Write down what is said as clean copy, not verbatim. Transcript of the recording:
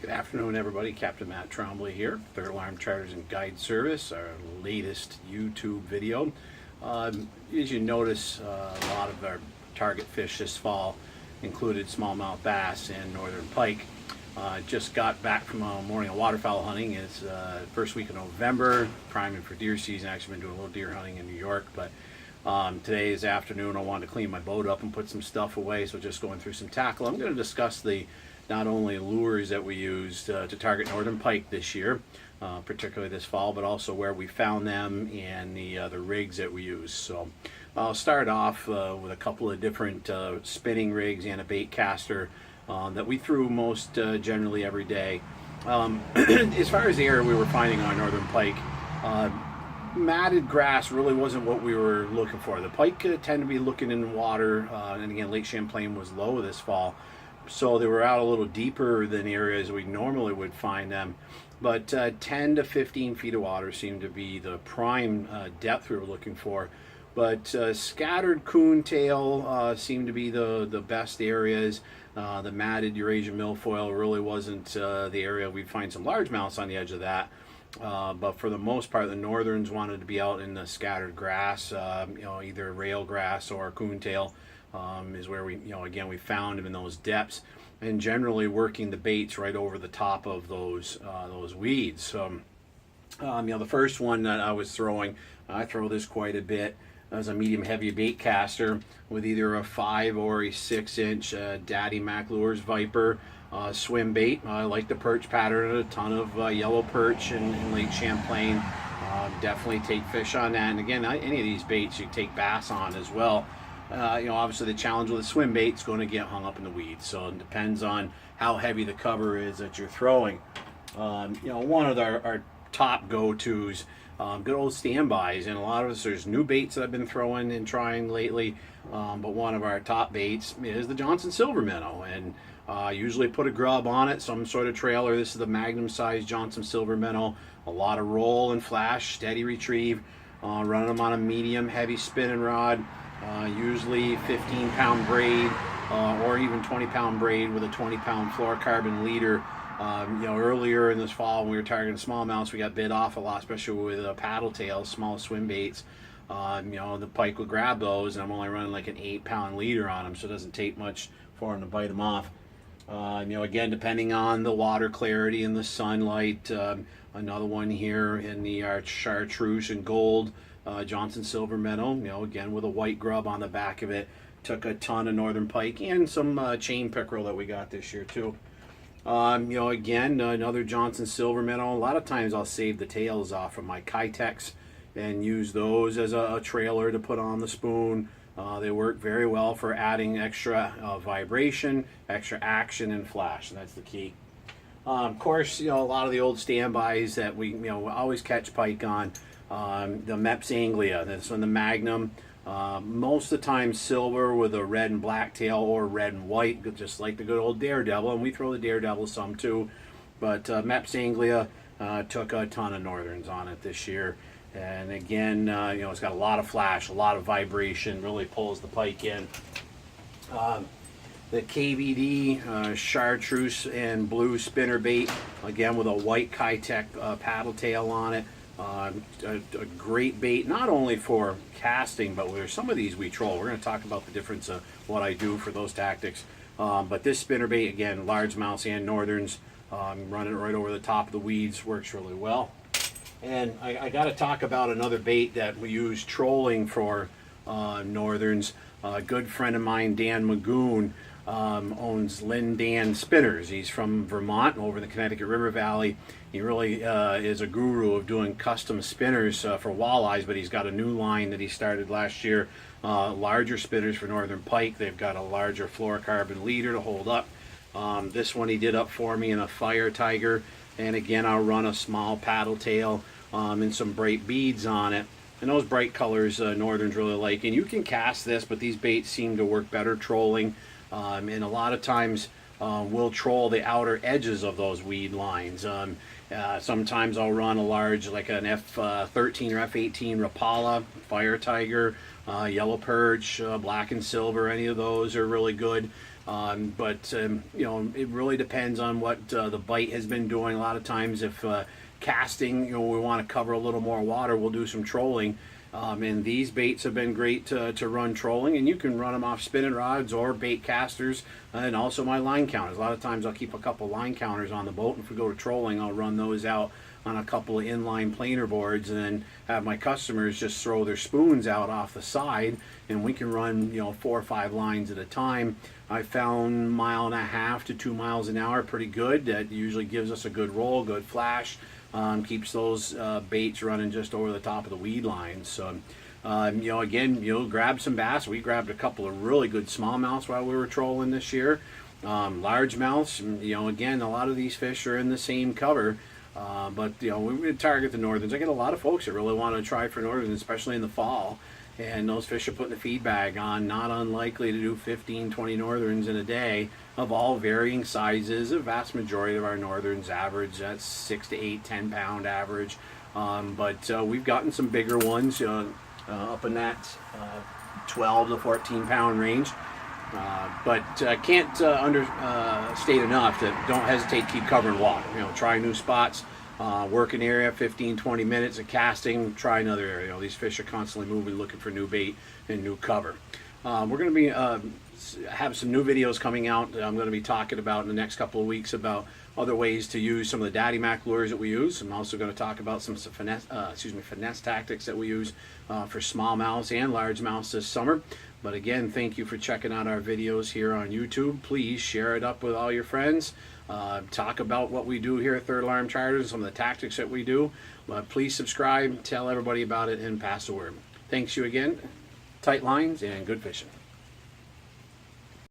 Good afternoon, everybody. Captain Matt Trombley here, Third Alarm Charters and Guide Service, our latest YouTube video. As you notice, a lot of our target fish this fall included smallmouth bass and northern pike. Just got back from a morning of waterfowl hunting. It's first week of November, priming for deer season. Actually been doing a little deer hunting in New York, but today's afternoon I wanted to clean my boat up and put some stuff away, so just going through some tackle. I'm going to discuss the not only lures that we used to target northern pike this year, particularly this fall, but also where we found them and the rigs that we use. So I'll start off with a couple of different spinning rigs and a bait caster that we threw most generally every day. As far as the area we were finding on northern pike, matted grass really wasn't what we were looking for. The pike tend to be looking in the water, and again, Lake Champlain was low this fall, so they were out a little deeper than areas we normally would find them. But 10 to 15 feet of water seemed to be the prime depth we were looking for. But scattered coontail seemed to be the best areas. The matted Eurasian milfoil really wasn't the area. We'd find some largemouths on the edge of that. But for the most part, the northerns wanted to be out in the scattered grass, either rail grass or coontail. Is where we, again, we found them in those depths, and generally working the baits right over the top of those weeds. So, the first one that I was throwing, I throw this quite a bit, as a medium heavy bait caster with either a 5 or a 6-inch Daddy McLure's Viper swim bait. I like the perch pattern, a ton of yellow perch in Lake Champlain. Definitely take fish on that, and again, any of these baits you take bass on as well. Obviously the challenge with a swim bait is going to get hung up in the weeds, so it depends on how heavy the cover is that you're throwing. One of our top go-tos, good old standbys, and a lot of us, there's new baits that I've been throwing and trying lately, but one of our top baits is the Johnson silver minnow, and usually put a grub on it, some sort of trailer. This is the magnum size Johnson silver minnow, a lot of roll and flash, steady retrieve, running them on a medium heavy spinning rod. Usually 15-pound braid or even 20-pound braid with a 20-pound fluorocarbon leader. Earlier in this fall when we were targeting smallmouths, we got bit off a lot, especially with paddle tails, small swim baits. The pike would grab those, and I'm only running like an 8-pound leader on them, so it doesn't take much for them to bite them off. Again, depending on the water clarity and the sunlight, another one here in the chartreuse and gold Johnson silver minnow, again with a white grub on the back of it. Took a ton of northern pike and some chain pickerel that we got this year too. Again, another Johnson silver minnow. A lot of times I'll save the tails off of my Kitex and use those as a trailer to put on the spoon. They work very well for adding extra vibration, extra action, and flash, and that's the key. Of course, a lot of the old standbys that we always catch pike on. The Mepps Anglia, that's on the Magnum. Most of the time silver with a red and black tail, or red and white, just like the good old Daredevil, and we throw the Daredevil some too. But Mepps Anglia took a ton of northerns on it this year. And again, it's got a lot of flash, a lot of vibration, really pulls the pike in. The KVD chartreuse and blue spinner bait, again with a white Kitech paddle tail on it. A great bait, not only for casting, but with some of these we troll. We're going to talk about the difference of what I do for those tactics. But this spinner bait, again, largemouths and northerns, running right over the top of the weeds, works really well. And I got to talk about another bait that we use trolling for northerns. A good friend of mine, Dan Magoon, owns Lynn Dan Spinners. He's from Vermont, over in the Connecticut River Valley. He really is a guru of doing custom spinners for walleyes, but he's got a new line that he started last year, larger spinners for northern pike. They've got a larger fluorocarbon leader to hold up. This one he did up for me in a Fire Tiger, and again I'll run a small paddle tail and some bright beads on it. And those bright colors northerns really like. And you can cast this, but these baits seem to work better trolling. And a lot of times we'll troll the outer edges of those weed lines. Sometimes I'll run a large, like an F13 or F18 Rapala, Fire Tiger, yellow perch, black and silver. Any of those are really good. You know, it really depends on what the bite has been doing. A lot of times, if casting, you know, we want to cover a little more water, we'll do some trolling. And these baits have been great to run trolling, and you can run them off spinning rods or bait casters, and also my line counters. A lot of times I'll keep a couple line counters on the boat, and if we go to trolling, I'll run those out on a couple of inline planer boards, and then have my customers just throw their spoons out off the side, and we can run, you know, 4 or 5 lines at a time. I found 1.5 to 2 miles an hour pretty good. That usually gives us a good roll, good flash. Keeps those baits running just over the top of the weed lines. So, you know, again, you know, grab some bass. We grabbed a couple of really good smallmouths while we were trolling this year. Largemouths, you know, again, a lot of these fish are in the same cover. But, you know, we would target the northerns. I get a lot of folks that really want to try for northerns, especially in the fall. And those fish are putting the feed bag on, not unlikely to do 15, 20 northerns in a day of all varying sizes. The vast majority of our northerns average, that's 6 to 8, 10 pound average. We've gotten some bigger ones up in that 12 to 14 pound range. Can't understate enough that don't hesitate to keep covering water. You know, try new spots. Work an area, 15, 20 minutes of casting, try another area. You know, these fish are constantly moving, looking for new bait and new cover. We're going to be have some new videos coming out. I'm going to be talking about in the next couple of weeks about other ways to use some of the Daddy Mac lures that we use. I'm also going to talk about some finesse tactics that we use for smallmouths and largemouths this summer. But again, thank you for checking out our videos here on YouTube. Please share it up with all your friends. Talk about what we do here at Third Alarm Charters, some of the tactics that we do. Please subscribe, tell everybody about it, and pass the word. Thanks you again. Tight lines and good fishing.